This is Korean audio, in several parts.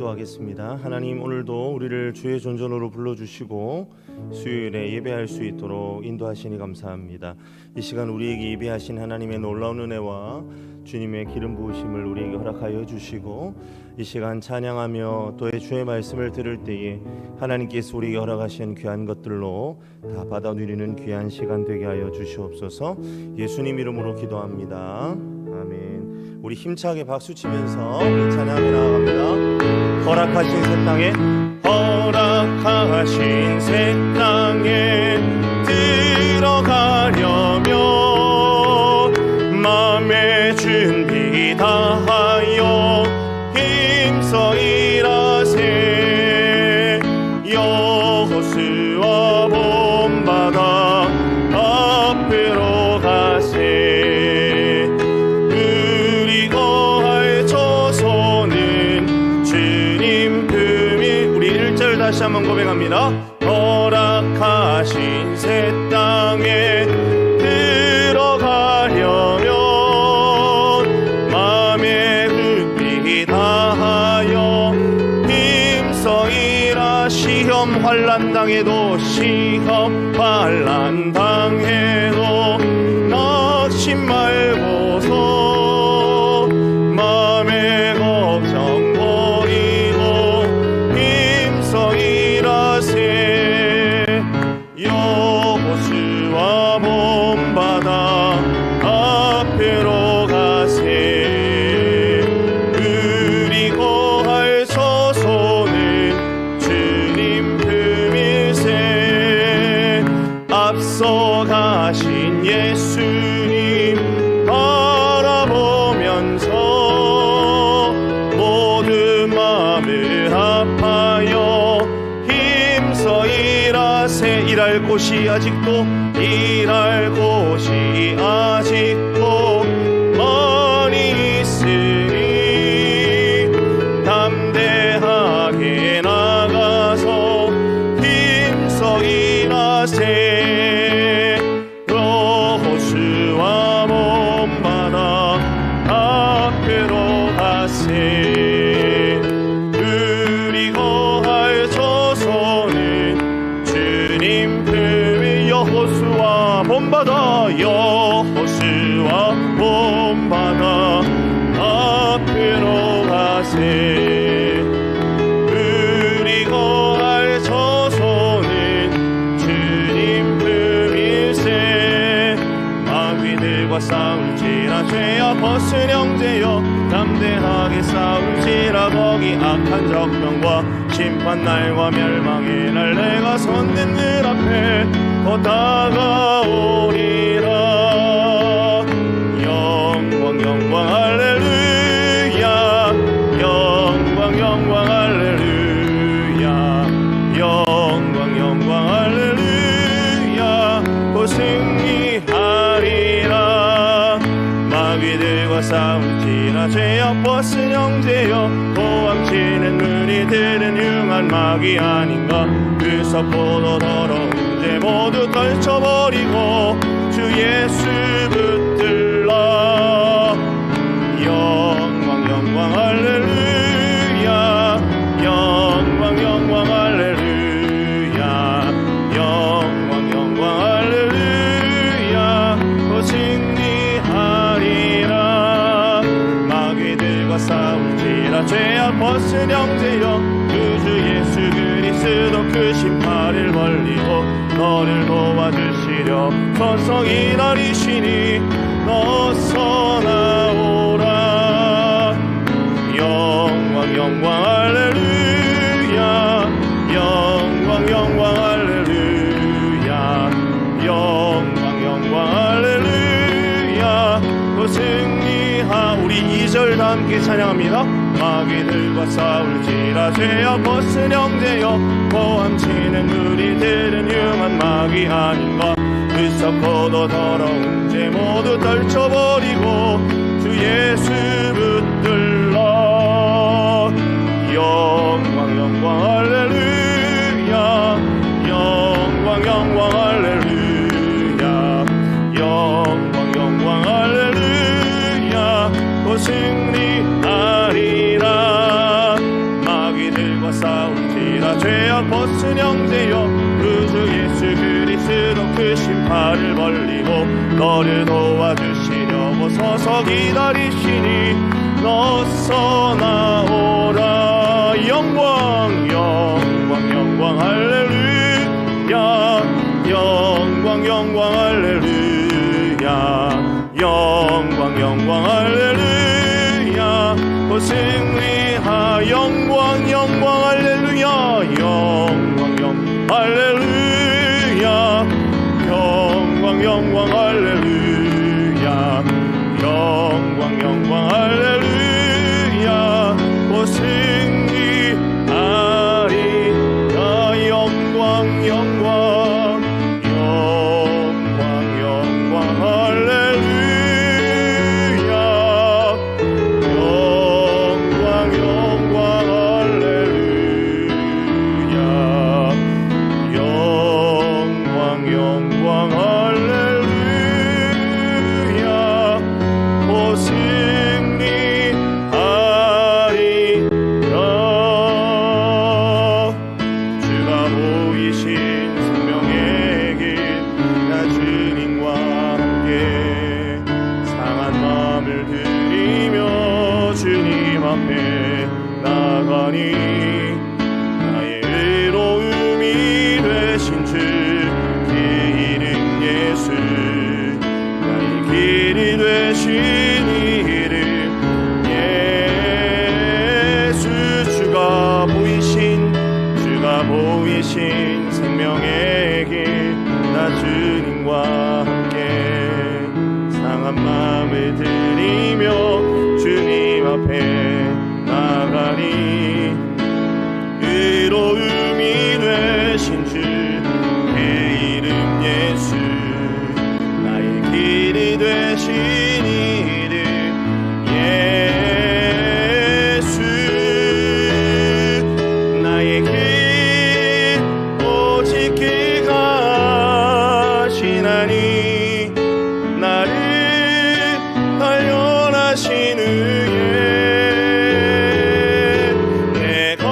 기도하겠습니다. 하나님, 오늘도 우리를 주의 존전으로 불러주시고 수요일에 예배할 수 있도록 인도하시니 감사합니다. 이 시간 우리에게 예배하신 하나님의 놀라운 은혜와 주님의 기름 부으심을 우리에게 허락하여 주시고, 이 시간 찬양하며 또 주의 말씀을 들을 때에 하나님께서 우리에게 허락하신 귀한 것들로 다 받아 누리는 귀한 시간 되게 하여 주시옵소서. 예수님 이름으로 기도합니다. 아멘. 우리 힘차게 박수 치면서 우리 찬양하며 나아갑니다. 허락하신 새 땅에, 허락하신 새 땅에 들어가려면 마음의 준비 다하여 힘써 일하세. 여호수아 본바다 앞으로 가세. 우리 거할 처소는 주님 품이. 우리 1절 다시 한번 고백합니다. 허락하신 새 땅에 들어가려면 마음의 준비 다하여 힘써 일하. 시험 환난 당해도, 시험 환난 당해도 낙심 말고서 마음의 걱정 버리고 힘써 일하세. 여호수아 본바다 앞으로 가세. 우리 거할 처소는 주님 품일세. 앞서 가신 예수님 바라보면서 모든 마음을 합하여 힘써 일하세. 일할 곳이 아직도, 일할 곳이 아직도 많이 있으니 담대하게 나가서 힘써 일하세. 여호수아 본바다 앞으로 가세. 우리 거할 처소는 주님 품이. 여호수아 본바다, 여호수아 본바다 앞으로 가세. 우리 거할 처소는 주님 품일세. 마귀들과 싸울지라 죄와 벗은 형제여 담대하게 싸울지라. 거기 악한 적병과 심판날과 멸망의 날 내가 섰는 늘 앞에 더 다가오리라. 영광 영광 할렐루야. 영광 영광 할렐루야. 영광 영광 할렐루야. 곧 승리하리라. 마귀들과 싸울지라 죄악 벗은 형제여 도망치는 우리들은 흉한 마귀 아닌가. 그 섭보도 더러운 죄 모두 떨쳐버리고 주 예수 붙들라. 영광 영광 할렐루야. 영광 영광 할렐루야. 영광 영광 할렐루야. 곧 승리하리라. 마귀들과 싸울지라 죄악 벗은 형제여 주 예수 그리스도 그 심판을 벌리고 너를 도와주시려 서서 기다리시니 어서 나오라. 영광 영광 할렐루야. 영광 영광 할렐루야. 영광 영광 할렐루야. 또 승리하. 우리 2절 다 함께 찬양합니다. 마귀들과 싸울지라 죄악 벗은 형제여 고함치는 우리들은 흉한 마귀 아닌가. 그 썩고도 더러운 죄 모두 떨쳐버리고 주 예수 붙들라. 영광 영광 할렐루야. 영광 영광 할렐루야. 영광 영광 할렐루야. 또 승리하리라. 마귀 주신 팔을 벌리고 너를 도와주시려고 서서 기다리시니 너서 나오라. 영광 영광 영광 할렐루야. 영광 영광 할렐루야. 영광 영광 할렐루야. 곧 승리하. 영광 영광 할렐루야. 영광 영광 할렐루야. 영광 영광 할렐루야. 영광 영광 할렐루야. 곧 승리하리라. 영광 영광 영광 영광 할렐루야. 영광 영광 할렐루야. 영광 영광 할렐루야. 곧 승리하리라. 주가 보이신 생명의 길, 나 주님과 함께 상한 마음을 들이며 주님 앞에 나가니 나의 의로움이 되신 주 그 이름 예수. 나의 길이 되신 이름 예수. 주가 보이신 생명의 길, 나 주님과 함께 상한 마음을 들이며 주님 앞에 나가니 의로움이 되신 주 그 이름 예수. 나의 길이 되신 이름 예수. 나의 길 오직 그가 하시나니 나를 단련하신 후에 내가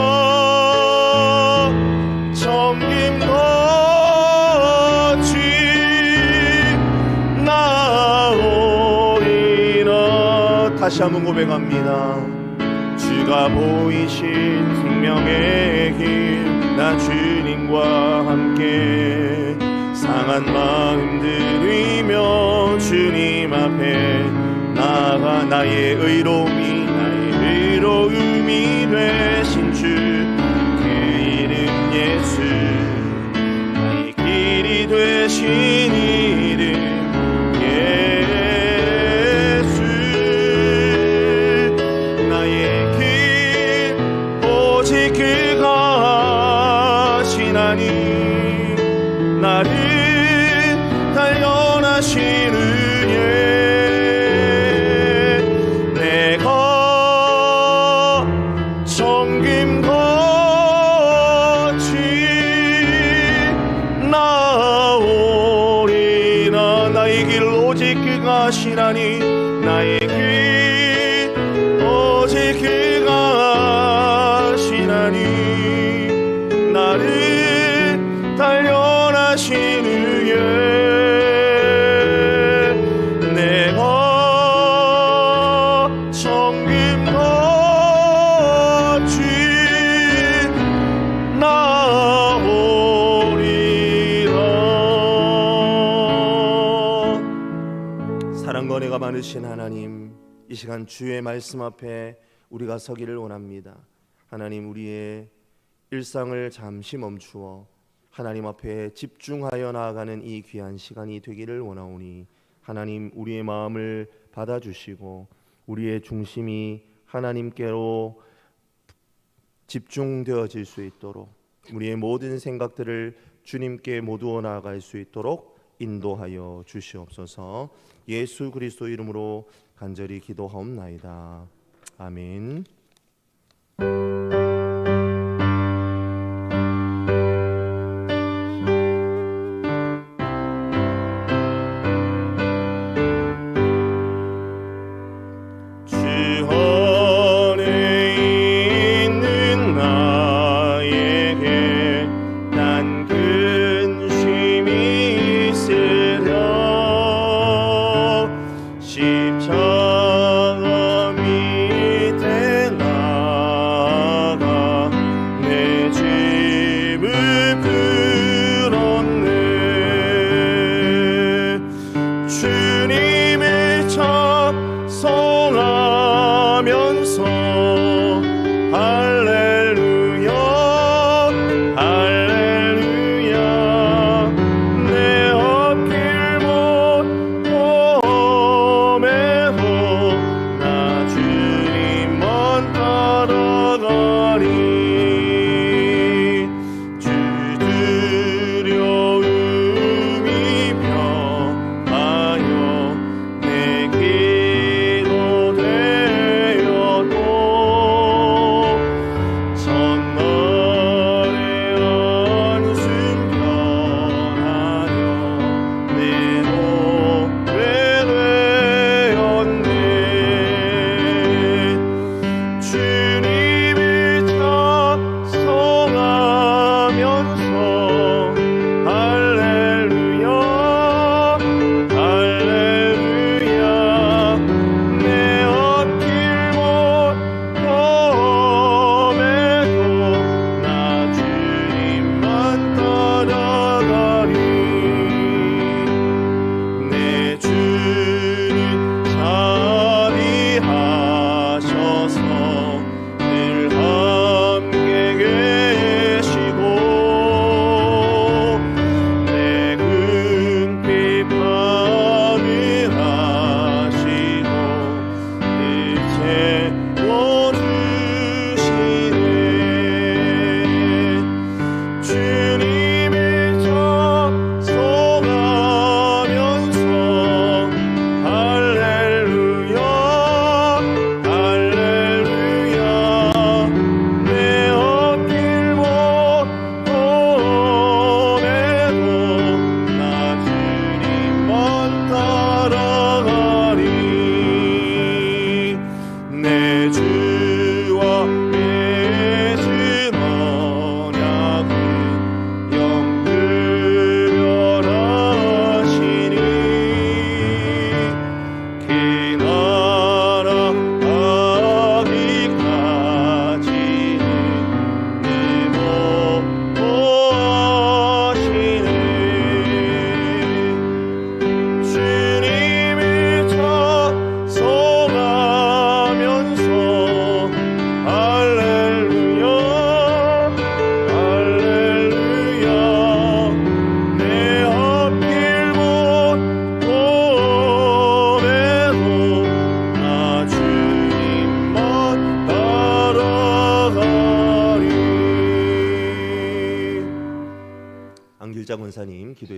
섬김같이 나오리라. 다시 한번 고백합니다. 주가 보이신 생명의 길, 나 주님과 함께 상한 마음 들이며 주님 앞에 나가 나의 의로움이 되신 주 그 이름 예수. 나의 길이 되신 이름 예수. 나의 길 오직 그가 하시나니 나를 단련하신 후에 내가 섬김같이 나오리라. 나의 길 오직 그가 하시나니 나의 길 오직 그가 하시나니 나를 단련하신 후에 내가 섬김같이 나오리라. 사랑과 은혜가 많으신 하나님, 이 시간 주의 말씀 앞에 우리가 서기를 원합니다. 하나님, 우리의 일상을 잠시 멈추어 하나님 앞에 집중하여 나아가는 이 귀한 시간이 되기를 원하오니 하나님, 우리의 마음을 받아주시고 우리의 중심이 하나님께로 집중되어질 수 있도록, 우리의 모든 생각들을 주님께 모두어 나아갈 수 있도록 인도하여 주시옵소서. 예수 그리스도 이름으로 간절히 기도하옵나이다. 아멘.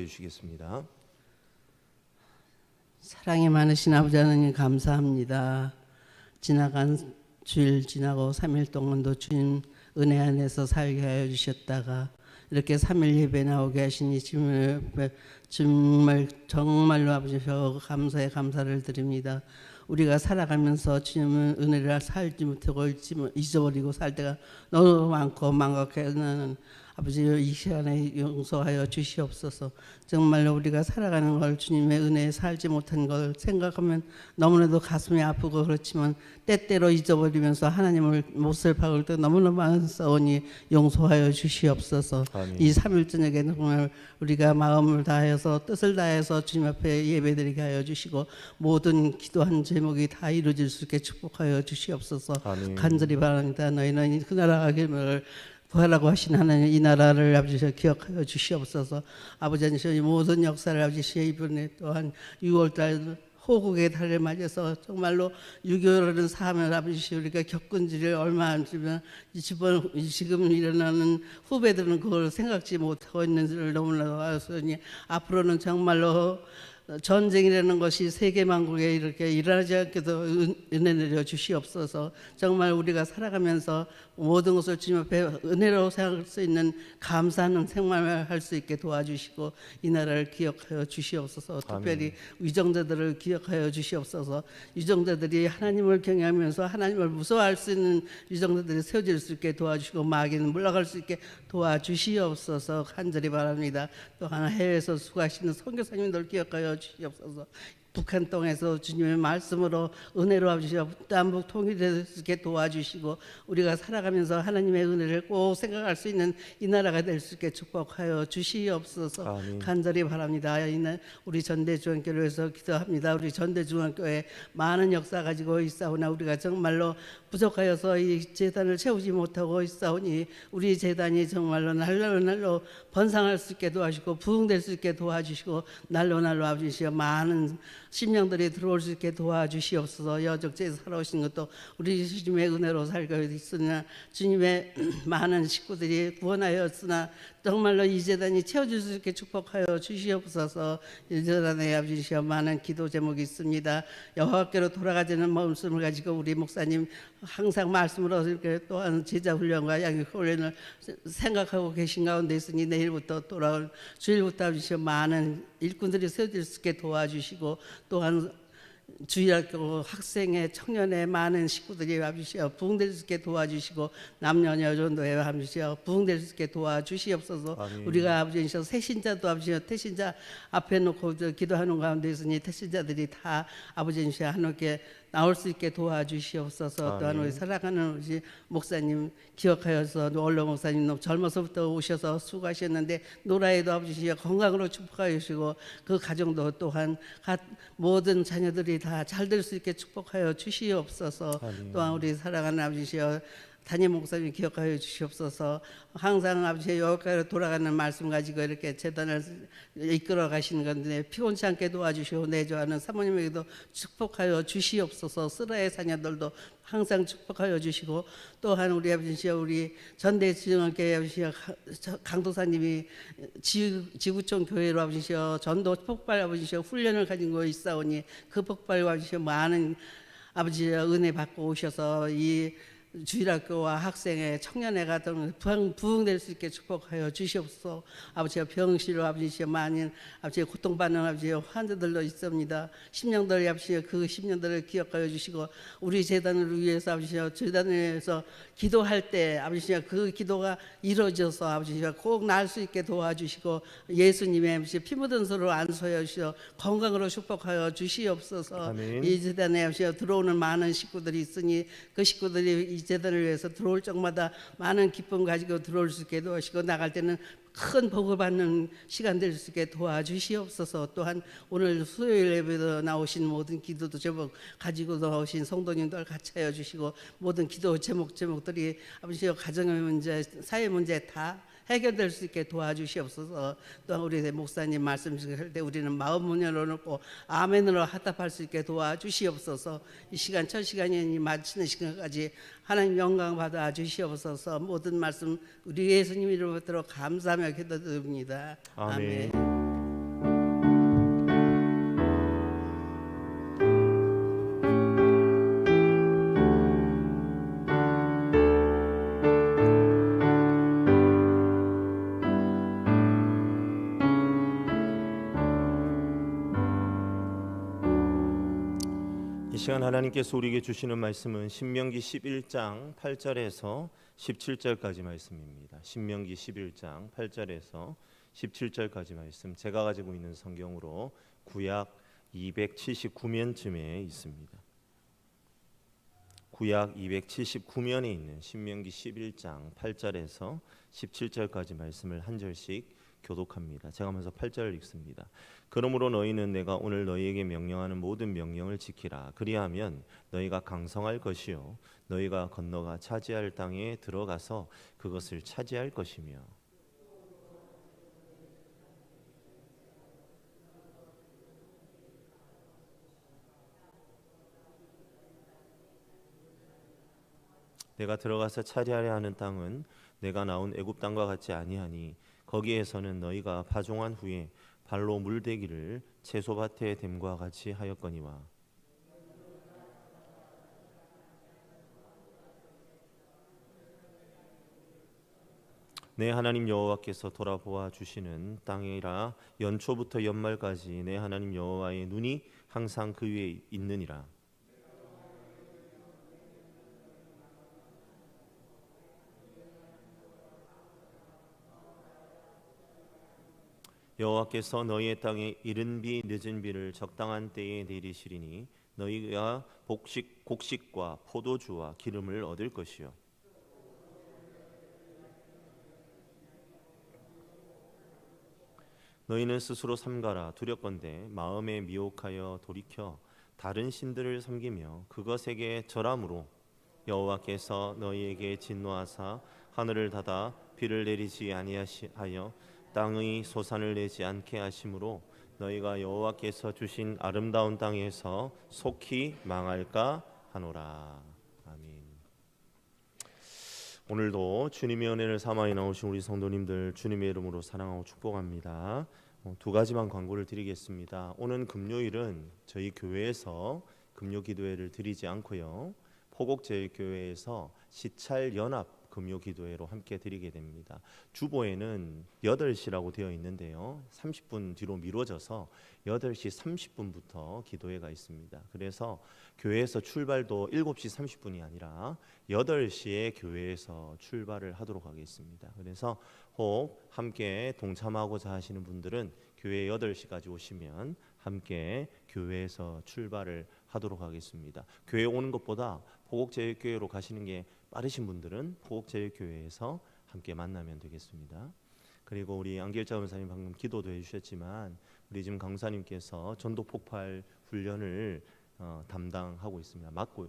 기도해 주시겠습니다. 사랑이 많으신 아버지 하나님 감사합니다. 지나간 주일 지나고 3일 동안도 주님 은혜 안에서 살게 하여 주셨다가 이렇게 3일 예배 나오게 하시니 정말로 아버지 감사의 감사를 드립니다. 우리가 살아가면서 주님은 은혜를 살지 못하고 잊어버리고 살 때가 너무 많고 망각해는 아버지 이 시간에 용서하여 주시옵소서. 정말로 우리가 살아가는 걸 주님의 은혜에 살지 못한 걸 생각하면 너무나도 가슴이 아프고 그렇지만 때때로 잊어버리면서 하나님을 못을 박을 때 너무나 많사오니 용서하여 주시옵소서. 아멘. 이 3일 저녁에 정말 우리가 마음을 다해서 뜻을 다해서 주님 앞에 예배드리게 하여 주시고 모든 기도한 제목이 다 이루어질 수 있게 축복하여 주시옵소서. 아멘. 간절히 바랍니다. 너희는 그 나라가 길을 구하라고 하신 하나님 이 나라를 아버지 기억하여 주시옵소서. 아버지 하나님 모든 역사를 아버지 이번에 또한 6월달 호국의 달을 맞아서 정말로 6.25라는 사함을 아버지 우리가 겪은 지를 얼마 안 지면 지금 일어나는 후배들은 그걸 생각지 못하고 있는 줄을 너무나도 알았으니 앞으로는 정말로 전쟁이라는 것이 세계만국에 이렇게 일어나지 않게도 은혜 내려 주시옵소서. 정말 우리가 살아가면서 모든 것을 주님 앞에 은혜로 생각할 수 있는 감사하는 생활을 할 수 있게 도와주시고 이 나라를 기억하여 주시옵소서. 특별히 위정자들을 기억하여 주시옵소서. 위정자들이 하나님을 경외하면서 하나님을 무서워할 수 있는 위정자들이 세워질 수 있게 도와주시고 마귀는 물러갈 수 있게 도와주시옵소서. 간절히 바랍니다. 또 하나 해외에서 수고하시는 선교사님들 기억하여 주시옵소서. 북한 땅에서 주님의 말씀으로 은혜로 아버지와 남북 통일될 수 있게 도와주시고 우리가 살아가면서 하나님의 은혜를 꼭 생각할 수 있는 이 나라가 될 수 있게 축복하여 주시옵소서. 아멘. 간절히 바랍니다. 이날 우리 전대중앙교회에서 기도합니다. 우리 전대중앙교회 많은 역사 가지고 있사오나 우리가 정말로 부족하여서 이 재단을 채우지 못하고 있사오니 우리 재단이 정말로 날로 번성할 수 있게 도와주시고 부흥될 수 있게 도와주시고 날로 아버지시여 많은 심령들이 들어올 수 있게 도와주시옵소서. 여적죄에서 살아오신 것도 우리 주님의 은혜로 살고 있으나 주님의 많은 식구들이 구원하였으나 정말로 이 재단이 채워줄 수 있게 축복하여 주시옵소서. 이 재단에 아버지시여 많은 기도 제목이 있습니다. 여호와께로 돌아가자는 마음을 가지고 우리 목사님 항상 말씀으로 이렇게 또한 제자 훈련과 양육 훈련을 생각하고 계신 가운데 있으니 내일부터 돌아올 주일부터 아버지시여 많은 일꾼들이 세워질 수 있게 도와주시고 또한 주일학교 학생의 청년의 많은 식구들이 아버지시여 부흥될 수 있게 도와주시고 남녀 여존도에 아버지시여 부흥될 수 있게 도와주시옵소서. 아멘. 우리가 아버지시여 태신자도 아버지시여 태신자 앞에 놓고 기도하는 가운데 있으니 태신자들이 다 아버지시여 하나님께 나올 수 있게 도와주시옵소서. 또한 우리 살아가는 우리 목사님 기억하여서 원로 목사님 너무 젊어서부터 오셔서 수고하셨는데 노라에도 아버지시여 건강으로 축복하여 주시고 그 가정도 또한 모든 자녀들이 다 잘 될 수 있게 축복하여 주시옵소서. 또한 우리 사랑하는 아버지시여 담임 목사님 기억하여 주시옵소서. 항상 아버지의 여기까지 돌아가는 말씀 가지고 이렇게 재단을 이끌어 가시는 건데 피곤치 않게 도와주시고 내조하는 사모님에게도 축복하여 주시옵소서. 스라의 자녀들도 항상 축복하여 주시고 또한 우리 아버지시여 우리 전대지정학교회 아버지시여 강도사님이 지구촌 교회로 아버지시여 전도 폭발 아버지시여 훈련을 가지고 있사오니 그 폭발 아버지시여 많은 아버지의 은혜 받고 오셔서 이 주일학교와 학생의 청년회가 부흥될 수 있게 축복하여 주시옵소서. 아버지의 병실로 아버지시여 많은 아버지의 고통받는 아버지의 환자들도 있습니다. 심령들 아버지여 그 심령들을 기억하여 주시고 우리 재단을 위해서 아버지여 재단을 위해서 기도할 때 아버지여 그 기도가 이루어져서 아버지여 꼭 나을 수 있게 도와주시고 예수님의 아버지 피 묻은 손으로 안수하여 주시어 건강으로 축복하여 주시옵소서. 아멘. 이 재단에 아버지여 들어오는 많은 식구들이 있으니 그 식구들이 이 재단을 위해서 들어올 적마다 많은 기쁨 가지고 들어올 수 있게 도와주시고 나갈 때는 큰 복을 받는 시간 될 수 있게 도와주시옵소서. 또한 오늘 수요일 예배도 나오신 모든 기도도 제목 가지고 나오신 성도님들 같이 하여 주시고 모든 기도 제목들이 아버지여 가정의 문제 사회 문제 다 해결될 수 있게 도와주시옵소서. 또한 우리 목사님 말씀 주실 때 우리는 마음 문 열어놓고 아멘으로 화답할 수 있게 도와주시옵소서. 이 시간 첫 시간이 마치는 시간까지 하나님 영광 받아 주시옵소서. 모든 말씀 우리 예수님 이름으로 감사하며 기도드립니다. 아멘. 아멘. 이 시간 하나님께서 우리에게 주시는 말씀은 신명기 11장 8절에서 17절까지 말씀입니다. 신명기 11장 8절에서 17절까지 말씀, 제가 가지고 있는 성경으로 구약 279면쯤에 있습니다. 구약 279면에 있는 신명기 11장 8절에서 17절까지 말씀을 한 절씩 교독합니다. 제가 먼저 8절을 읽습니다. 그러므로 너희는 내가 오늘 너희에게 명령하는 모든 명령을 지키라. 그리하면 너희가 강성할 것이요 너희가 건너가 차지할 땅에 들어가서 그것을 차지할 것이며 내가 들어가서 차지하려 하는 땅은 내가 나온 애굽 땅과 같지 아니하니 거기에서는 너희가 파종한 후에 발로 물대기를 채소밭에 됨과 같이 하였거니와 내 하나님 여호와께서 돌아보아 주시는 땅이라 연초부터 연말까지 내 하나님 여호와의 눈이 항상 그 위에 있느니라. 여호와께서 너희의 땅에 이른 비 늦은 비를 적당한 때에 내리시리니 너희가 곡식과 포도주와 기름을 얻을 것이요 너희는 스스로 삼가라. 두렵건대 마음에 미혹하여 돌이켜 다른 신들을 섬기며 그것에게 절함으로 여호와께서 너희에게 진노하사 하늘을 닫아 비를 내리지 아니하여 땅의 소산을 내지 않게 하심으로 너희가 여호와께서 주신 아름다운 땅에서 속히 망할까 하노라. 아멘. 오늘도 주님의 은혜를 사모하여 나오신 우리 성도님들 주님의 이름으로 사랑하고 축복합니다. 두 가지만 광고를 드리겠습니다. 오는 금요일은 저희 교회에서 금요 기도회를 드리지 않고요. 포곡제일교회에서 시찰 연합 금요 기도회로 함께 드리게 됩니다. 주보에는 8시라고 되어 있는데요. 30분 뒤로 미뤄져서 8시 30분부터 기도회가 있습니다. 그래서 교회에서 출발도 7시 30분이 아니라 8시에 교회에서 출발을 하도록 하겠습니다. 그래서 혹 함께 동참하고자 하시는 분들은 교회 8시까지 오시면 함께 교회에서 출발을 하도록 하겠습니다. 교회 오는 것보다 포곡제일교회로 가시는 게 빠르신 분들은 포곡제일교회에서 함께 만나면 되겠습니다. 그리고 우리 안길자 원사님 방금 기도도 해주셨지만 우리 지금 강사님께서 전도폭발 훈련을 담당하고 있습니다. 맡고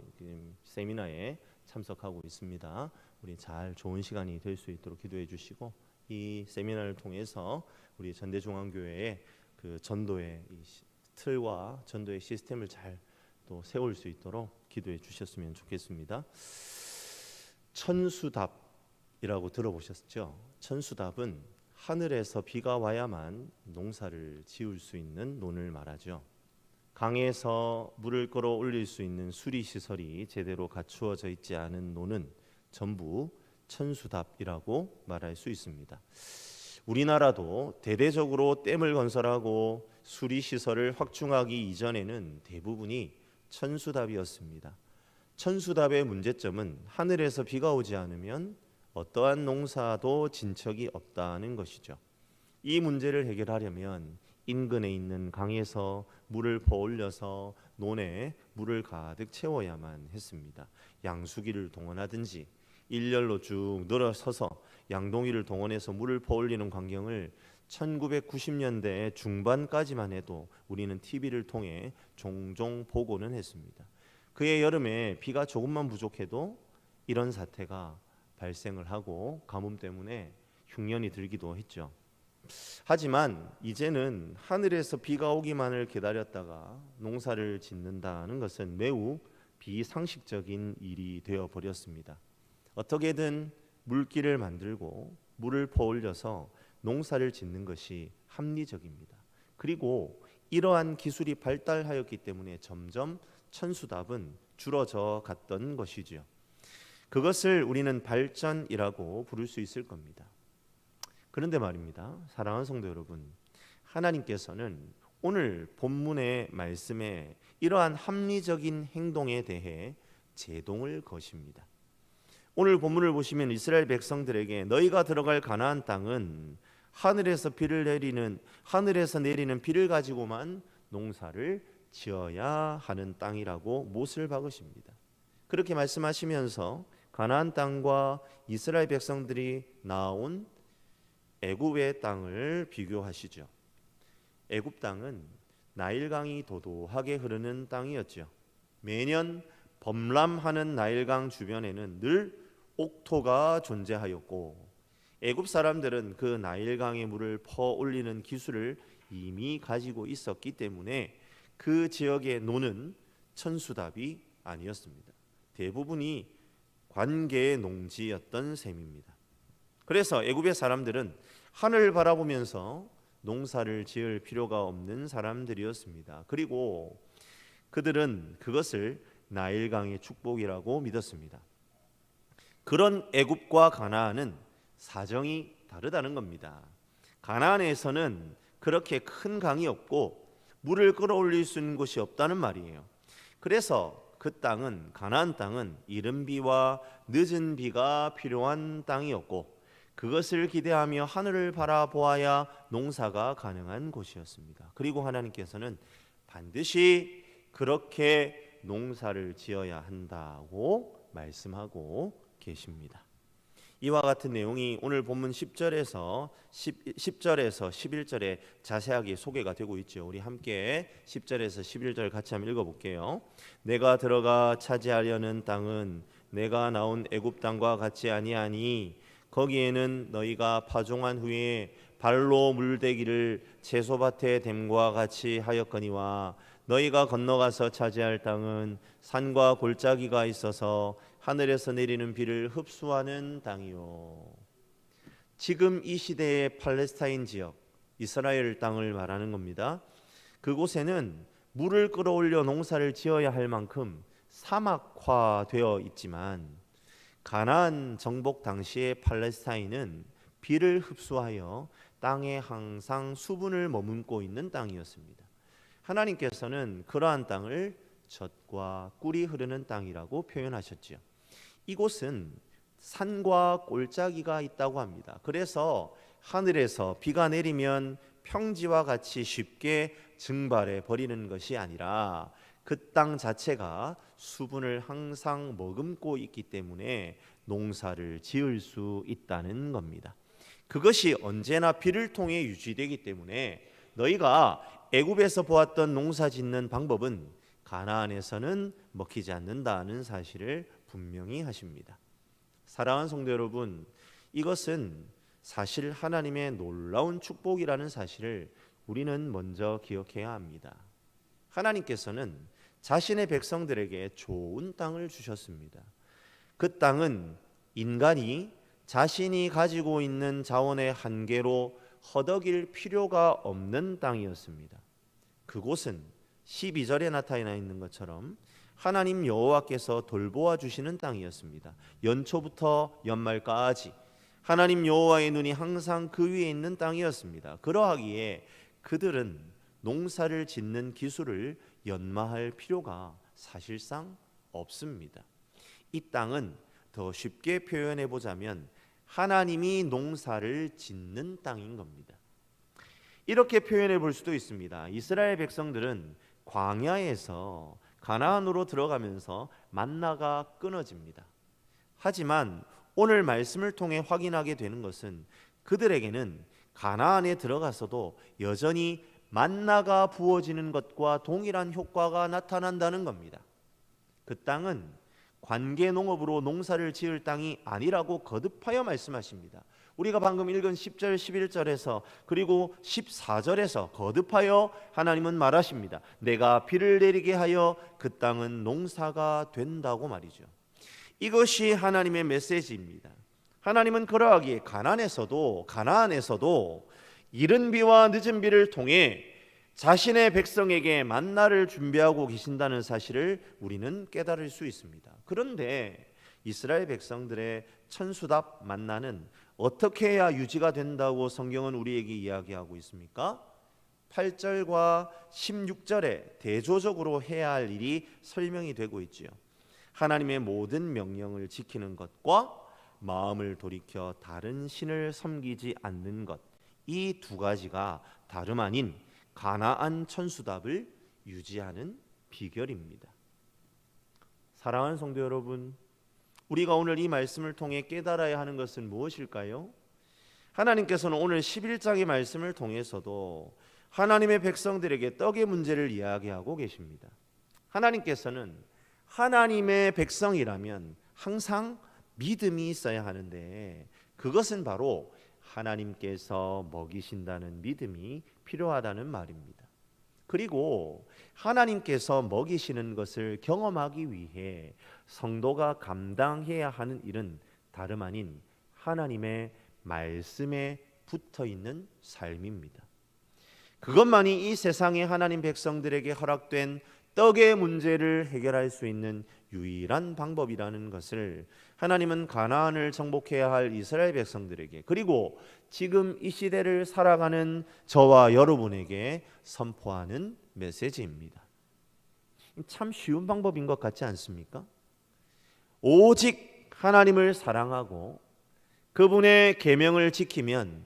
세미나에 참석하고 있습니다. 우리 잘 좋은 시간이 될 수 있도록 기도해 주시고 이 세미나를 통해서 우리 전대중앙교회의 그 전도의 이 틀과 전도의 시스템을 잘 또 세울 수 있도록 기도해 주셨으면 좋겠습니다. 천수답이라고 들어보셨죠? 천수답은 하늘에서 비가 와야만 농사를 지을 수 있는 논을 말하죠. 강에서 물을 끌어올릴 수 있는 수리시설이 제대로 갖추어져 있지 않은 논은 전부 천수답이라고 말할 수 있습니다. 우리나라도 대대적으로 댐을 건설하고 수리시설을 확충하기 이전에는 대부분이 천수답이었습니다. 천수답의 문제점은 하늘에서 비가 오지 않으면 어떠한 농사도 진척이 없다는 것이죠. 이 문제를 해결하려면 인근에 있는 강에서 물을 퍼올려서 논에 물을 가득 채워야만 했습니다. 양수기를 동원하든지 일렬로 쭉 늘어서서 양동이를 동원해서 물을 퍼올리는 광경을 1990년대 중반까지만 해도 우리는 TV를 통해 종종 보고는 했습니다. 그해 여름에 비가 조금만 부족해도 이런 사태가 발생을 하고 가뭄 때문에 흉년이 들기도 했죠. 하지만 이제는 하늘에서 비가 오기만을 기다렸다가 농사를 짓는다는 것은 매우 비상식적인 일이 되어 버렸습니다. 어떻게든 물길을 만들고 물을 퍼올려서 농사를 짓는 것이 합리적입니다. 그리고 이러한 기술이 발달하였기 때문에 점점 천수답은 줄어져 갔던 것이지요. 그것을 우리는 발전이라고 부를 수 있을 겁니다. 그런데 말입니다. 사랑하는 성도 여러분, 하나님께서는 오늘 본문의 말씀에 이러한 합리적인 행동에 대해 제동을 거십니다. 오늘 본문을 보시면 이스라엘 백성들에게 너희가 들어갈 가나안 땅은 하늘에서 내리는 비를 가지고만 농사를 지어야 하는 땅이라고 못을 박으십니다. 그렇게 말씀하시면서 가나안 땅과 이스라엘 백성들이 나온 애굽의 땅을 비교하시죠. 애굽 땅은 나일강이 도도하게 흐르는 땅이었죠. 매년 범람하는 나일강 주변에는 늘 옥토가 존재하였고 애굽 사람들은 그 나일강의 물을 퍼올리는 기술을 이미 가지고 있었기 때문에 그 지역의 노는 천수답이 아니었습니다. 대부분이 관계의 농지였던 셈입니다. 그래서 애굽의 사람들은 하늘을 바라보면서 농사를 지을 필요가 없는 사람들이었습니다. 그리고 그들은 그것을 나일강의 축복이라고 믿었습니다. 그런 애굽과 가나안은 사정이 다르다는 겁니다. 가나안에서는 그렇게 큰 강이 없고 물을 끌어올릴 수 있는 곳이 없다는 말이에요. 그래서 그 땅은, 가나안 땅은 이른 비와 늦은 비가 필요한 땅이었고 그것을 기대하며 하늘을 바라보아야 농사가 가능한 곳이었습니다. 그리고 하나님께서는 반드시 그렇게 농사를 지어야 한다고 말씀하고 계십니다. 이와 같은 내용이 오늘 본문 10절에서 11절에 자세하게 소개가 되고 있죠. 우리 함께 10절에서 11절 같이 한번 읽어볼게요. 내가 들어가 차지하려는 땅은 내가 나온 애굽 땅과 같이 아니하니 거기에는 너희가 파종한 후에 발로 물대기를 채소밭에 댐과 같이 하였거니와 너희가 건너가서 차지할 땅은 산과 골짜기가 있어서 하늘에서 내리는 비를 흡수하는 땅이요. 지금 이 시대의 팔레스타인 지역, 이스라엘 땅을 말하는 겁니다. 그곳에는 물을 끌어올려 농사를 지어야 할 만큼 사막화되어 있지만 가나안 정복 당시의 팔레스타인은 비를 흡수하여 땅에 항상 수분을 머금고 있는 땅이었습니다. 하나님께서는 그러한 땅을 젖과 꿀이 흐르는 땅이라고 표현하셨지요. 이곳은 산과 골짜기가 있다고 합니다. 그래서 하늘에서 비가 내리면 평지와 같이 쉽게 증발해 버리는 것이 아니라 그 땅 자체가 수분을 항상 머금고 있기 때문에 농사를 지을 수 있다는 겁니다. 그것이 언제나 비를 통해 유지되기 때문에 너희가 애굽에서 보았던 농사 짓는 방법은 가나안에서는 먹히지 않는다는 사실을 분명히 하십니다. 사랑하는 성도 여러분, 이것은 사실 하나님의 놀라운 축복이라는 사실을 우리는 먼저 기억해야 합니다. 하나님께서는 자신의 백성들에게 좋은 땅을 주셨습니다. 그 땅은 인간이 자신이 가지고 있는 자원의 한계로 허덕일 필요가 없는 땅이었습니다. 그곳은 12절에 나타나 있는 것처럼 하나님 여호와께서 돌보아 주시는 땅이었습니다. 연초부터 연말까지 하나님 여호와의 눈이 항상 그 위에 있는 땅이었습니다. 그러하기에 그들은 농사를 짓는 기술을 연마할 필요가 사실상 없습니다. 이 땅은 더 쉽게 표현해 보자면 하나님이 농사를 짓는 땅인 겁니다. 이렇게 표현해 볼 수도 있습니다. 이스라엘 백성들은 광야에서 가나안으로 들어가면서 만나가 끊어집니다. 하지만 오늘 말씀을 통해 확인하게 되는 것은 그들에게는 가나안에 들어가서도 여전히 만나가 부어지는 것과 동일한 효과가 나타난다는 겁니다. 그 땅은 관계 농업으로 농사를 지을 땅이 아니라고 거듭하여 말씀하십니다. 우리가 방금 읽은 10절, 11절에서 그리고 14절에서 거듭하여 하나님은 말하십니다. 내가 비를 내리게 하여 그 땅은 농사가 된다고 말이죠. 이것이 하나님의 메시지입니다. 하나님은 그러하기에 가나안에서도 이른 비와 늦은 비를 통해 자신의 백성에게 만나를 준비하고 계신다는 사실을 우리는 깨달을 수 있습니다. 그런데 이스라엘 백성들의 천수답 만나는 어떻게 해야 유지가 된다고 성경은 우리에게 이야기하고 있습니까? 8절과 16절에 대조적으로 해야 할 일이 설명이 되고 있지요. 하나님의 모든 명령을 지키는 것과 마음을 돌이켜 다른 신을 섬기지 않는 것, 이 두 가지가 다름 아닌 가나안 천수답을 유지하는 비결입니다. 사랑하는 성도 여러분, 우리가 오늘 이 말씀을 통해 깨달아야 하는 것은 무엇일까요? 하나님께서는 오늘 11장의 말씀을 통해서도 하나님의 백성들에게 떡의 문제를 이야기하고 계십니다. 하나님께서는 하나님의 백성이라면 항상 믿음이 있어야 하는데, 그것은 바로 하나님께서 먹이신다는 믿음이 필요하다는 말입니다. 그리고 하나님께서 먹이시는 것을 경험하기 위해 성도가 감당해야 하는 일은 다름 아닌 하나님의 말씀에 붙어 있는 삶입니다. 그것만이 이 세상의 하나님 백성들에게 허락된 떡의 문제를 해결할 수 있는 유일한 방법이라는 것을 하나님은 가나안을 정복해야 할 이스라엘 백성들에게, 그리고 지금 이 시대를 살아가는 저와 여러분에게 선포하는 메시지입니다. 참 쉬운 방법인 것 같지 않습니까? 오직 하나님을 사랑하고 그분의 계명을 지키면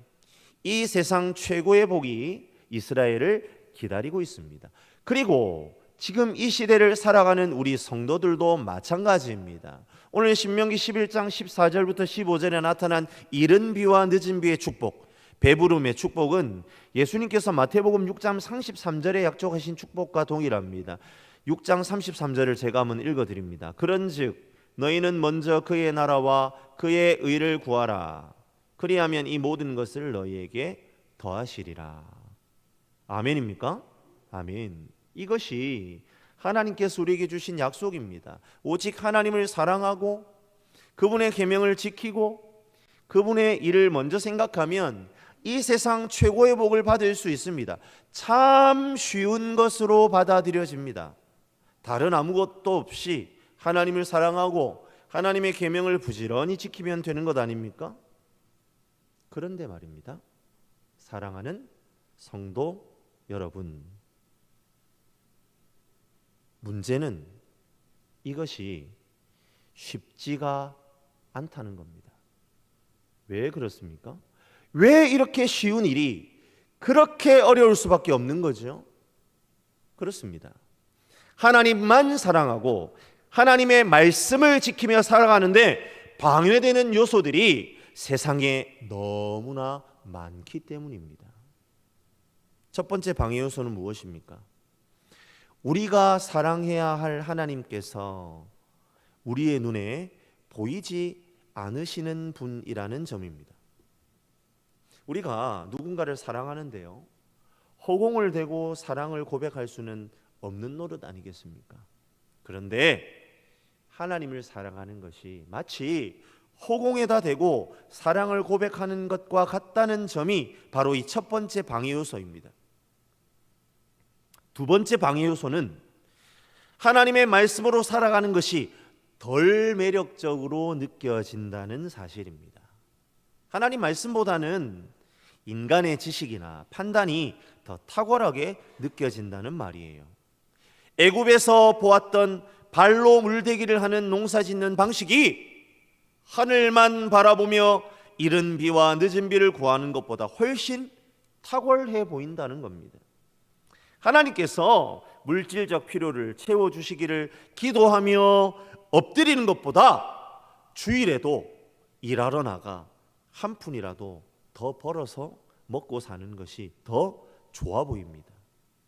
이 세상 최고의 복이 이스라엘을 기다리고 있습니다. 그리고 지금 이 시대를 살아가는 우리 성도들도 마찬가지입니다. 오늘 신명기 11장 14절부터 15절에 나타난 이른 비와 늦은 비의 축복, 배부름의 축복은 예수님께서 마태복음 6장 33절에 약속하신 축복과 동일합니다. 6장 33절을 제가 한번 읽어드립니다. 그런즉 너희는 먼저 그의 나라와 그의 의를 구하라. 그리하면 이 모든 것을 너희에게 더하시리라. 아멘입니까? 아멘. 이것이 하나님께서 우리에게 주신 약속입니다. 오직 하나님을 사랑하고 그분의 계명을 지키고 그분의 일을 먼저 생각하면 이 세상 최고의 복을 받을 수 있습니다. 참 쉬운 것으로 받아들여집니다. 다른 아무것도 없이 하나님을 사랑하고 하나님의 계명을 부지런히 지키면 되는 것 아닙니까? 그런데 말입니다, 사랑하는 성도 여러분, 문제는 이것이 쉽지가 않다는 겁니다. 왜 그렇습니까? 왜 이렇게 쉬운 일이 그렇게 어려울 수밖에 없는 거죠? 그렇습니다. 하나님만 사랑하고 하나님의 말씀을 지키며 살아가는데 방해되는 요소들이 세상에 너무나 많기 때문입니다. 첫 번째 방해 요소는 무엇입니까? 우리가 사랑해야 할 하나님께서 우리의 눈에 보이지 않으시는 분이라는 점입니다. 우리가 누군가를 사랑하는데요, 허공을 대고 사랑을 고백할 수는 없는 노릇 아니겠습니까? 그런데 하나님을 사랑하는 것이 마치 허공에다 대고 사랑을 고백하는 것과 같다는 점이 바로 이 첫 번째 방해 요소입니다. 두 번째 방해 요소는 하나님의 말씀으로 살아가는 것이 덜 매력적으로 느껴진다는 사실입니다. 하나님 말씀보다는 인간의 지식이나 판단이 더 탁월하게 느껴진다는 말이에요. 애굽에서 보았던 발로 물대기를 하는 농사짓는 방식이 하늘만 바라보며 이른 비와 늦은 비를 구하는 것보다 훨씬 탁월해 보인다는 겁니다. 하나님께서 물질적 필요를 채워주시기를 기도하며 엎드리는 것보다 주일에도 일하러 나가 한 푼이라도 더 벌어서 먹고 사는 것이 더 좋아 보입니다.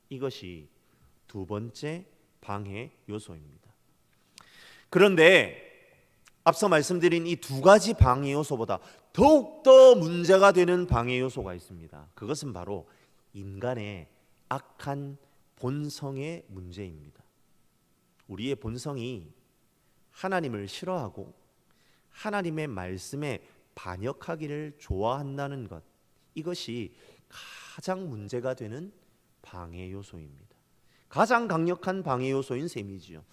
이것이 두 번째 방해 요소입니다. 그런데 앞서 말씀드린 이 두 가지 방해 요소보다 더욱더 문제가 되는 방해 요소가 있습니다. 그것은 바로 인간의 악한 본성의 문제입니다. 우리의 본성이 하나님을 싫어하고 하나님의 말씀에 반역하기를 좋아한다는 것, 이것이 가장 문제가 되는 방해 요소입니다. 가장 강력한 방해 요소인 셈이지요.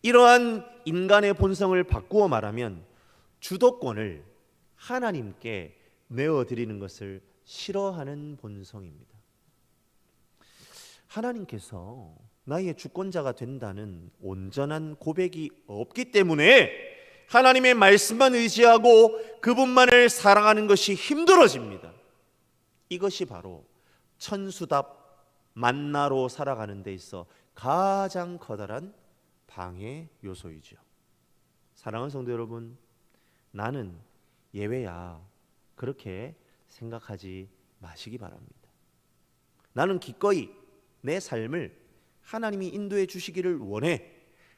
이러한 인간의 본성을 바꾸어 말하면 주도권을 하나님께 내어드리는 것을 싫어하는 본성입니다. 하나님께서 나의 주권자가 된다는 온전한 고백이 없기 때문에 하나님의 말씀만 의지하고 그분만을 사랑하는 것이 힘들어집니다. 이것이 바로 천수답 만나로 살아가는 데 있어 가장 커다란 방해 요소이죠. 사랑하는 성도 여러분, 나는 예외야, 그렇게 생각하지 마시기 바랍니다. 나는 기꺼이 내 삶을 하나님이 인도해 주시기를 원해.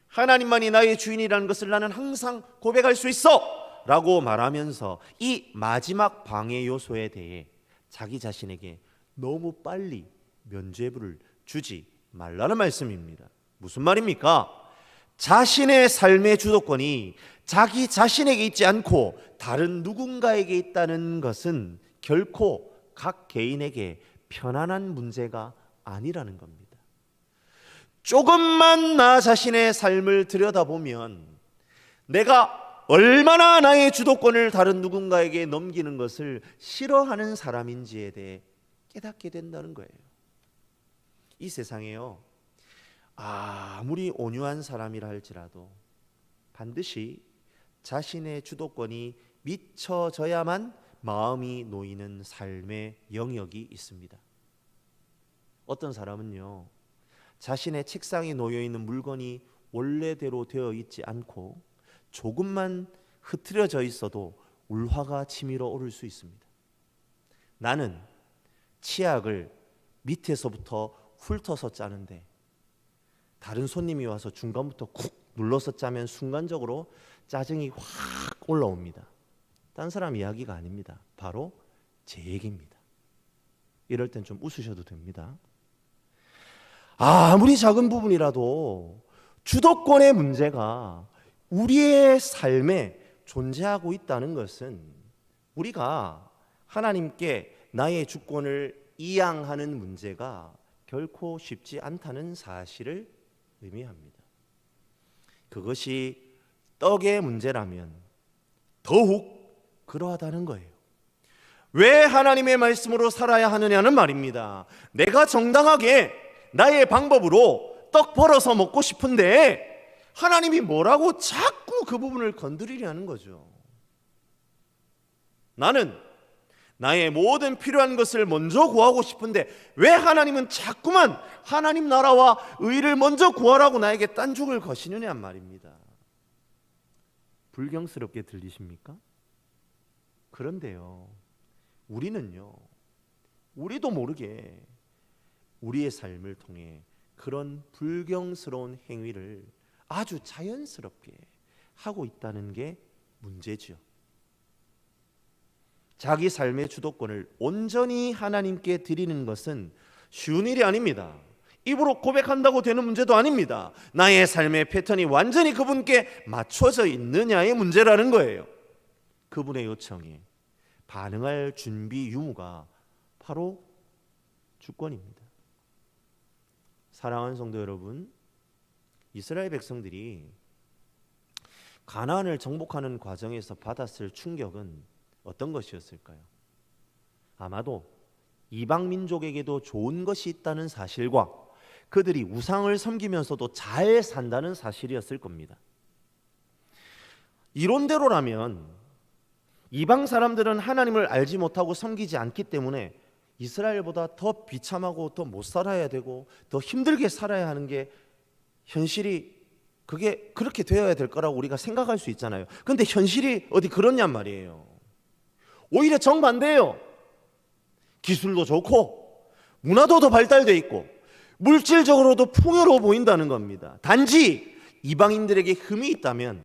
하나님만이 나의 주인이라는 것을 나는 항상 고백할 수 있어 라고 말하면서 이 마지막 방해 요소에 대해 자기 자신에게 너무 빨리 면죄부를 주지 말라는 말씀입니다. 무슨 말입니까? 자신의 삶의 주도권이 자기 자신에게 있지 않고 다른 누군가에게 있다는 것은 결코 각 개인에게 편안한 문제가 아니라는 겁니다. 조금만 나 자신의 삶을 들여다보면 내가 얼마나 나의 주도권을 다른 누군가에게 넘기는 것을 싫어하는 사람인지에 대해 깨닫게 된다는 거예요. 이 세상에요, 아무리 온유한 사람이라 할지라도 반드시 자신의 주도권이 미쳐져야만 마음이 놓이는 삶의 영역이 있습니다. 어떤 사람은요, 자신의 책상에 놓여 있는 물건이 원래대로 되어 있지 않고 조금만 흐트려져 있어도 울화가 치밀어 오를 수 있습니다. 나는 치약을 밑에서부터 훑어서 짜는데 다른 손님이 와서 중간부터 쿡 눌러서 짜면 순간적으로 짜증이 확 올라옵니다. 딴 사람 이야기가 아닙니다. 바로 제 얘기입니다. 이럴 땐 좀 웃으셔도 됩니다. 아무리 작은 부분이라도 주도권의 문제가 우리의 삶에 존재하고 있다는 것은 우리가 하나님께 나의 주권을 이양하는 문제가 결코 쉽지 않다는 사실을 의미합니다. 그것이 떡의 문제라면 더욱 그러하다는 거예요. 왜 하나님의 말씀으로 살아야 하느냐는 말입니다. 내가 정당하게 나의 방법으로 떡 벌어서 먹고 싶은데 하나님이 뭐라고 자꾸 그 부분을 건드리려는 거죠. 나는 나의 모든 필요한 것을 먼저 구하고 싶은데 왜 하나님은 자꾸만 하나님 나라와 의를 먼저 구하라고 나에게 딴죽을 거시느냐 말입니다. 불경스럽게 들리십니까? 그런데요, 우리는요, 우리도 모르게 우리의 삶을 통해 그런 불경스러운 행위를 아주 자연스럽게 하고 있다는 게 문제죠. 자기 삶의 주도권을 온전히 하나님께 드리는 것은 쉬운 일이 아닙니다. 입으로 고백한다고 되는 문제도 아닙니다. 나의 삶의 패턴이 완전히 그분께 맞춰져 있느냐의 문제라는 거예요. 그분의 요청에 반응할 준비 유무가 바로 주권입니다. 사랑하는 성도 여러분, 이스라엘 백성들이 가나안을 정복하는 과정에서 받았을 충격은 어떤 것이었을까요? 아마도 이방 민족에게도 좋은 것이 있다는 사실과 그들이 우상을 섬기면서도 잘 산다는 사실이었을 겁니다. 이론대로라면 이방 사람들은 하나님을 알지 못하고 섬기지 않기 때문에 이스라엘보다 더 비참하고 더 못 살아야 되고 더 힘들게 살아야 하는 게 현실이 그게 그렇게 되어야 될 거라고 우리가 생각할 수 있잖아요. 그런데 현실이 어디 그렇냔 말이에요. 오히려 정반대예요. 기술도 좋고 문화도 더 발달돼 있고 물질적으로도 풍요로워 보인다는 겁니다. 단지 이방인들에게 흠이 있다면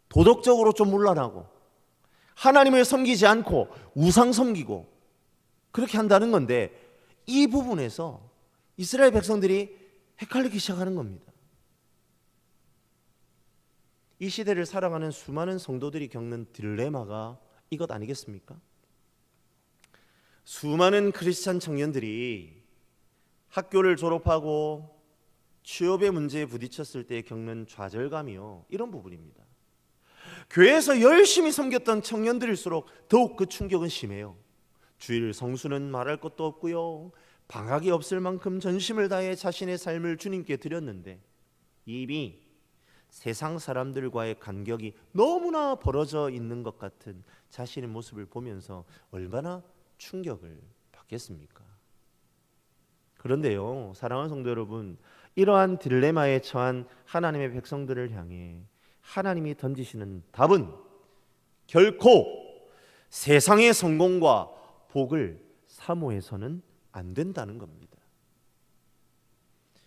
도덕적으로 좀 문란하고 하나님을 섬기지 않고 우상 섬기고 그렇게 한다는 건데 이 부분에서 이스라엘 백성들이 헷갈리기 시작하는 겁니다. 이 시대를 살아가는 수많은 성도들이 겪는 딜레마가 이것 아니겠습니까? 수많은 크리스찬 청년들이 학교를 졸업하고 취업의 문제에 부딪혔을 때 겪는 좌절감이요, 이런 부분입니다. 교회에서 열심히 섬겼던 청년들일수록 더욱 그 충격은 심해요. 주일 성수는 말할 것도 없고요, 방학이 없을 만큼 전심을 다해 자신의 삶을 주님께 드렸는데 이미 세상 사람들과의 간격이 너무나 벌어져 있는 것 같은 자신의 모습을 보면서 얼마나 충격을 받겠습니까? 그런데요, 사랑하는 성도 여러분, 이러한 딜레마에 처한 하나님의 백성들을 향해 하나님이 던지시는 답은 결코 세상의 성공과 복을 사모해서는 안 된다는 겁니다.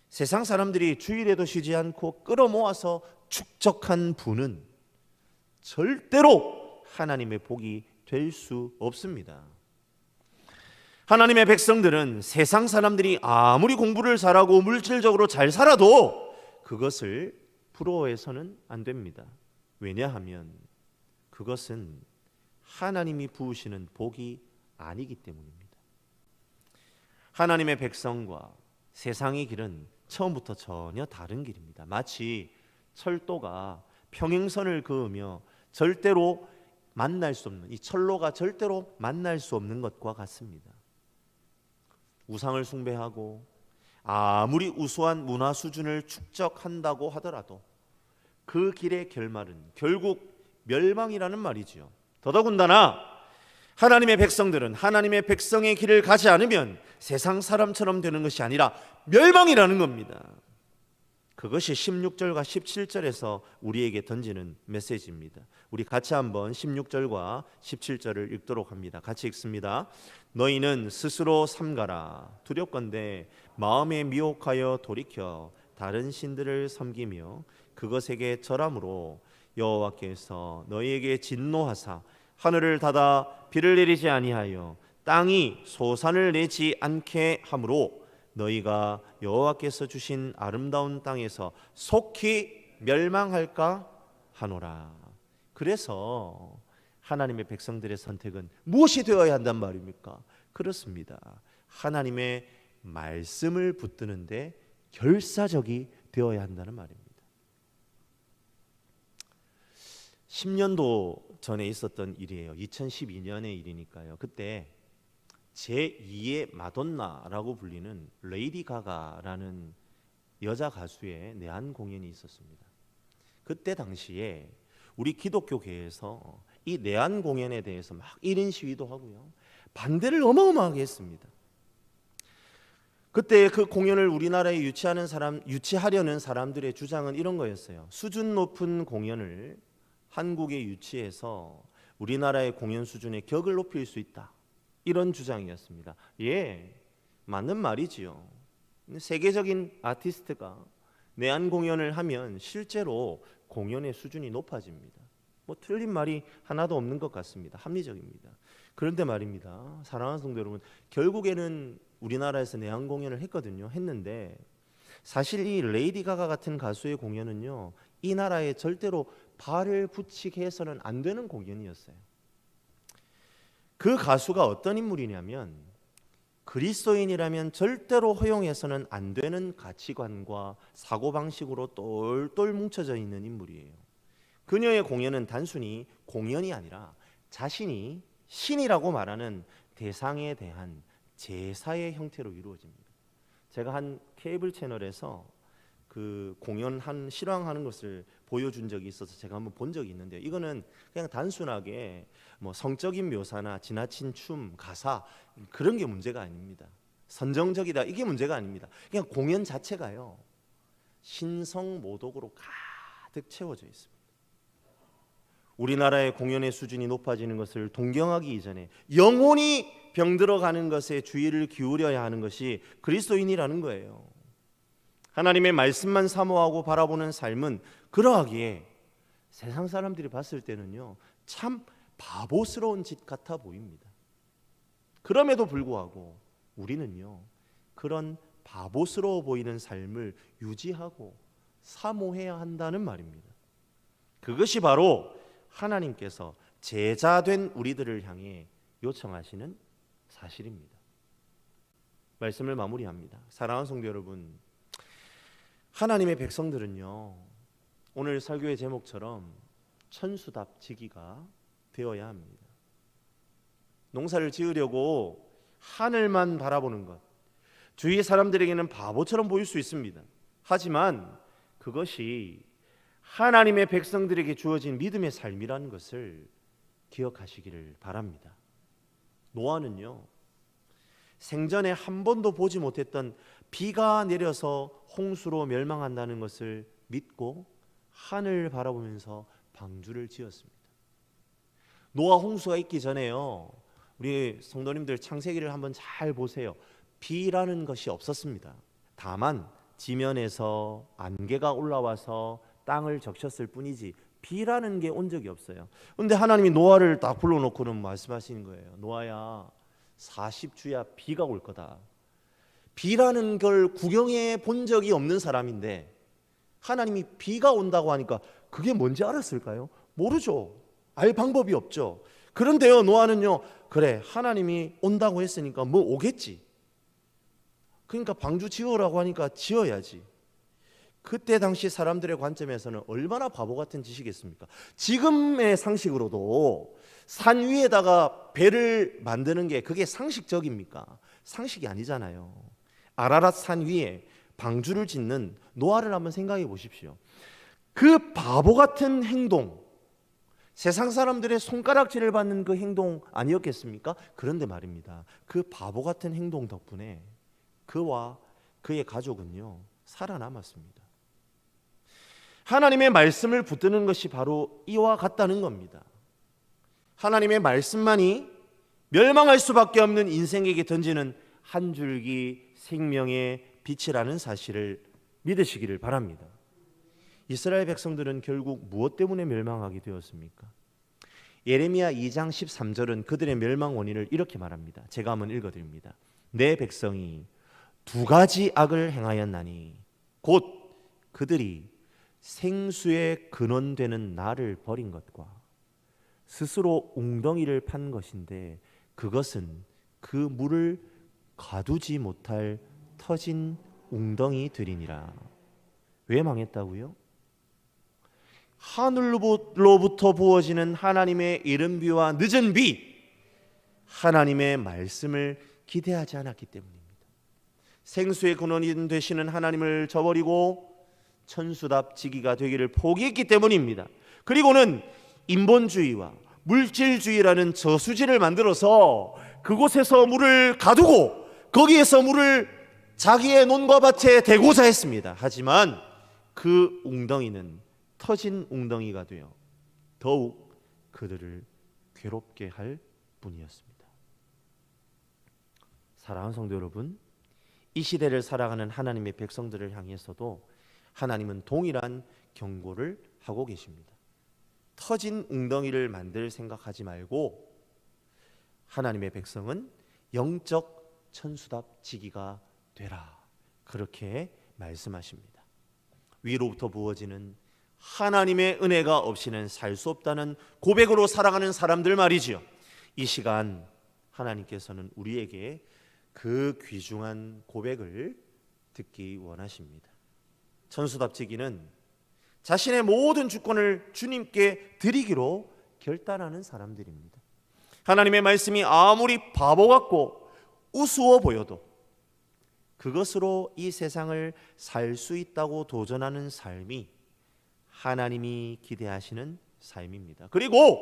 세상 사람들이 주일에도 쉬지 않고 끌어모아서 축적한 부는 절대로 하나님의 복이 될 수 없습니다. 하나님의 백성들은 세상 사람들이 아무리 공부를 잘하고 물질적으로 잘 살아도 그것을 부러워해서는 안 됩니다. 왜냐하면 그것은 하나님이 부으시는 복이 아니기 때문입니다. 하나님의 백성과 세상의 길은 처음부터 전혀 다른 길입니다. 마치 철도가 평행선을 그으며 절대로 만날 수 없는, 이 철로가 절대로 만날 수 없는 것과 같습니다. 우상을 숭배하고 아무리 우수한 문화 수준을 축적한다고 하더라도 그 길의 결말은 결국 멸망이라는 말이지요. 더더군다나 하나님의 백성들은 하나님의 백성의 길을 가지 않으면 세상 사람처럼 되는 것이 아니라 멸망이라는 겁니다. 그것이 16절과 17절에서 우리에게 던지는 메시지입니다. 우리 같이 한번 16절과 17절을 읽도록 합니다. 같이 읽습니다. 너희는 스스로 삼가라. 두렵건대 마음에 미혹하여 돌이켜 다른 신들을 섬기며 그것에게 절함으로 여호와께서 너희에게 진노하사 하늘을 닫아 비를 내리지 아니하여 땅이 소산을 내지 않게 하므로 너희가 여호와께서 주신 아름다운 땅에서 속히 멸망할까 하노라. 그래서 하나님의 백성들의 선택은 무엇이 되어야 한단 말입니까? 그렇습니다. 하나님의 말씀을 붙드는데 결사적이 되어야 한다는 말입니다. 10년도 전에 있었던 일이에요. 2012년의 일이니까요. 그때 제2의 마돈나라고 불리는 레이디 가가라는 여자 가수의 내한 공연이 있었습니다. 그때 당시에 우리 기독교계에서 이 내한 공연에 대해서 막 1인 시위도 하고요. 반대를 어마어마하게 했습니다. 그때 그 공연을 우리나라에 유치하려는 사람들의 주장은 이런 거였어요. 수준 높은 공연을 한국에 유치해서 우리나라의 공연 수준의 격을 높일 수 있다. 이런 주장이었습니다. 예, 맞는 말이지요. 세계적인 아티스트가 내한 공연을 하면 실제로 공연의 수준이 높아집니다. 뭐 틀린 말이 하나도 없는 것 같습니다. 합리적입니다. 그런데 말입니다. 사랑하는 성도 여러분, 결국에는 우리나라에서 내한 공연을 했는데 사실 이 레이디 가가 같은 가수의 공연은요, 이 나라에 절대로 발을 붙이게 해서는 안 되는 공연이었어요. 그 가수가 어떤 인물이냐면 그리스도인이라면 절대로 허용해서는 안 되는 가치관과 사고방식으로 똘똘 뭉쳐져 있는 인물이에요. 그녀의 공연은 단순히 공연이 아니라 자신이 신이라고 말하는 대상에 대한 제사의 형태로 이루어집니다. 제가 한 케이블 채널에서 그 공연한 실황하는 것을 보여준 적이 있어서 제가 한번 본 적이 있는데요. 이거는 그냥 단순하게 뭐 성적인 묘사나 지나친 춤, 가사 그런 게 문제가 아닙니다. 선정적이다 이게 문제가 아닙니다. 그냥 공연 자체가요, 신성 모독으로 가득 채워져 있습니다. 우리나라의 공연의 수준이 높아지는 것을 동경하기 이전에 영혼이 병들어가는 것에 주의를 기울여야 하는 것이 그리스도인이라는 거예요. 하나님의 말씀만 사모하고 바라보는 삶은 그러하기에 세상 사람들이 봤을 때는요, 참 바보스러운 짓 같아 보입니다. 그럼에도 불구하고 우리는요, 그런 바보스러워 보이는 삶을 유지하고 사모해야 한다는 말입니다. 그것이 바로 하나님께서 제자된 우리들을 향해 요청하시는 사실입니다. 말씀을 마무리합니다. 사랑하는 성도 여러분, 하나님의 백성들은요, 오늘 설교의 제목처럼 천수답지기가 되어야 합니다. 농사를 지으려고 하늘만 바라보는 것, 주위 사람들에게는 바보처럼 보일 수 있습니다. 하지만 그것이 하나님의 백성들에게 주어진 믿음의 삶이라는 것을 기억하시기를 바랍니다. 노아는요, 생전에 한 번도 보지 못했던 비가 내려서 홍수로 멸망한다는 것을 믿고 하늘을 바라보면서 방주를 지었습니다. 노아 홍수가 있기 전에요, 우리 성도님들 창세기를 한번 잘 보세요. 비라는 것이 없었습니다. 다만 지면에서 안개가 올라와서 땅을 적셨을 뿐이지 비라는 게 온 적이 없어요. 그런데 하나님이 노아를 딱 불러놓고는 말씀하시는 거예요. 노아야, 40주야 비가 올 거다. 비라는 걸 구경해 본 적이 없는 사람인데 하나님이 비가 온다고 하니까 그게 뭔지 알았을까요? 모르죠. 알 방법이 없죠. 그런데요, 노아는요, 그래, 하나님이 온다고 했으니까 뭐 오겠지. 그러니까 방주 지으라고 하니까 지어야지. 그때 당시 사람들의 관점에서는 얼마나 바보 같은 짓이겠습니까? 지금의 상식으로도 산 위에다가 배를 만드는 게 그게 상식적입니까? 상식이 아니잖아요. 아라랏 산 위에 방주를 짓는 노아를 한번 생각해 보십시오. 그 바보 같은 행동, 세상 사람들의 손가락질을 받는 그 행동 아니었겠습니까? 그런데 말입니다, 그 바보 같은 행동 덕분에 그와 그의 가족은요, 살아남았습니다. 하나님의 말씀을 붙드는 것이 바로 이와 같다는 겁니다. 하나님의 말씀만이 멸망할 수밖에 없는 인생에게 던지는 한 줄기 생명의 빛이라는 사실을 믿으시기를 바랍니다. 이스라엘 백성들은 결국 무엇 때문에 멸망하게 되었습니까? 예레미야 2장 13절은 그들의 멸망 원인을 이렇게 말합니다. 제가 한번 읽어드립니다. 내 백성이 두 가지 악을 행하였나니 곧 그들이 생수의 근원되는 나를 버린 것과 스스로 웅덩이를 판 것인데 그것은 그 물을 가두지 못할 터진 웅덩이들이니라. 왜 망했다고요? 하늘로부터 부어지는 하나님의 이른 비와 늦은 비, 하나님의 말씀을 기대하지 않았기 때문입니다. 생수의 근원이 되시는 하나님을 저버리고 천수답지기가 되기를 포기했기 때문입니다. 그리고는 인본주의와 물질주의라는 저수지를 만들어서 그곳에서 물을 가두고 거기에서 물을 자기의 논과 밭에 대고자 했습니다. 하지만 그 웅덩이는 터진 웅덩이가 되어 더욱 그들을 괴롭게 할 뿐이었습니다. 사랑하는 성도 여러분, 이 시대를 살아가는 하나님의 백성들을 향해서도 하나님은 동일한 경고를 하고 계십니다. 터진 웅덩이를 만들 생각하지 말고 하나님의 백성은 영적 천수답지기가 되라, 그렇게 말씀하십니다. 위로부터 부어지는 하나님의 은혜가 없이는 살 수 없다는 고백으로 살아가는 사람들 말이지요. 이 시간 하나님께서는 우리에게 그 귀중한 고백을 듣기 원하십니다. 천수답지기는 자신의 모든 주권을 주님께 드리기로 결단하는 사람들입니다. 하나님의 말씀이 아무리 바보 같고 우스워 보여도 그것으로 이 세상을 살 수 있다고 도전하는 삶이 하나님이 기대하시는 삶입니다. 그리고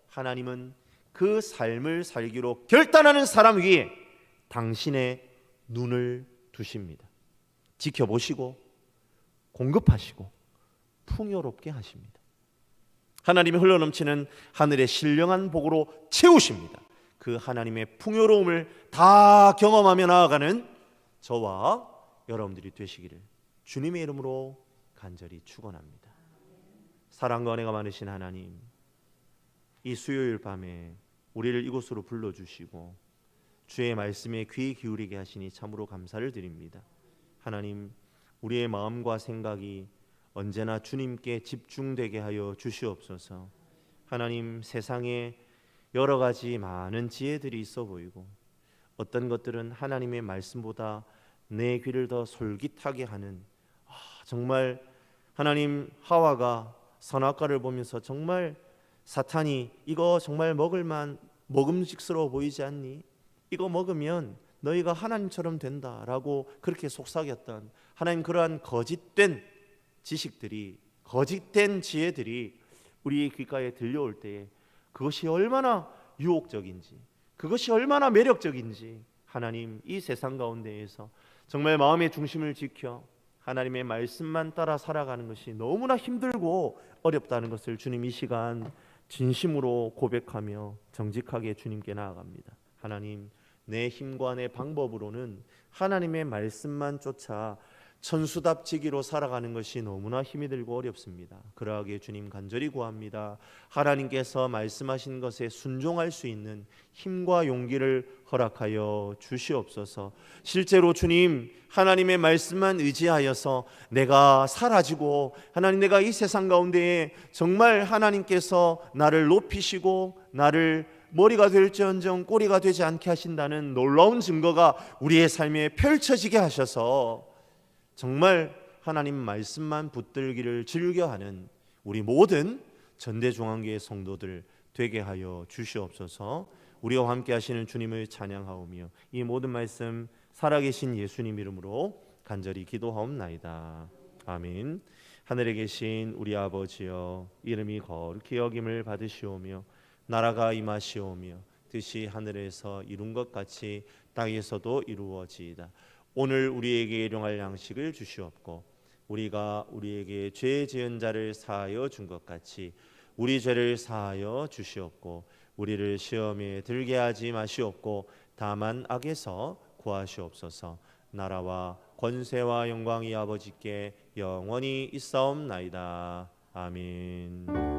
하나님은 그 삶을 살기로 결단하는 사람 위에 당신의 눈을 두십니다. 지켜보시고 공급하시고 풍요롭게 하십니다. 하나님이 흘러넘치는 하늘의 신령한 복으로 채우십니다. 그 하나님의 풍요로움을 다 경험하며 나아가는 저와 여러분들이 되시기를 주님의 이름으로 간절히 축원합니다. 사랑과 은혜가 많으신 하나님, 이 수요일 밤에 우리를 이곳으로 불러주시고 주의 말씀에 귀 기울이게 하시니 참으로 감사를 드립니다. 하나님, 우리의 마음과 생각이 언제나 주님께 집중되게 하여 주시옵소서. 하나님, 세상에 여러 가지 많은 지혜들이 있어 보이고 어떤 것들은 하나님의 말씀보다 내 귀를 더 솔깃하게 하는, 정말 하나님, 하와가 선악과를 보면서 정말 사탄이 이거 정말 먹을만 먹음직스러워 보이지 않니? 이거 먹으면 너희가 하나님처럼 된다라고 그렇게 속삭였던 하나님 그러한 거짓된 지식들이, 거짓된 지혜들이 우리의 귓가에 들려올 때에 그것이 얼마나 유혹적인지, 그것이 얼마나 매력적인지 하나님 이 세상 가운데에서 정말 마음의 중심을 지켜 하나님의 말씀만 따라 살아가는 것이 너무나 힘들고 어렵다는 것을 주님 이 시간 진심으로 고백하며 정직하게 주님께 나아갑니다. 하나님, 내 힘과 내 방법으로는 하나님의 말씀만 쫓아 천수답지기로 살아가는 것이 너무나 힘이 들고 어렵습니다. 그러하게 주님 간절히 구합니다. 하나님께서 말씀하신 것에 순종할 수 있는 힘과 용기를 허락하여 주시옵소서. 실제로 주님, 하나님의 말씀만 의지하여서 내가 사라지고 하나님, 내가 이 세상 가운데에 정말 하나님께서 나를 높이시고 나를 머리가 될지언정 꼬리가 되지 않게 하신다는 놀라운 증거가 우리의 삶에 펼쳐지게 하셔서 정말 하나님 말씀만 붙들기를 즐겨하는 우리 모든 전대중앙교회 성도들 되게 하여 주시옵소서. 우리와 함께 하시는 주님을 찬양하오며 이 모든 말씀 살아계신 예수님 이름으로 간절히 기도하옵나이다. 아멘. 하늘에 계신 우리 아버지여, 이름이 거룩히 여김을 받으시오며 나라가 임하시오며 뜻이 하늘에서 이룬 것 같이 땅에서도 이루어지이다. 오늘 우리에게 일용할 양식을 주시옵고 우리가 우리에게 죄 지은 자를 사하여 준 것 같이 우리 죄를 사하여 주시옵고 우리를 시험에 들게 하지 마시옵고 다만 악에서 구하시옵소서. 나라와 권세와 영광이 아버지께 영원히 있사옵나이다. 아멘.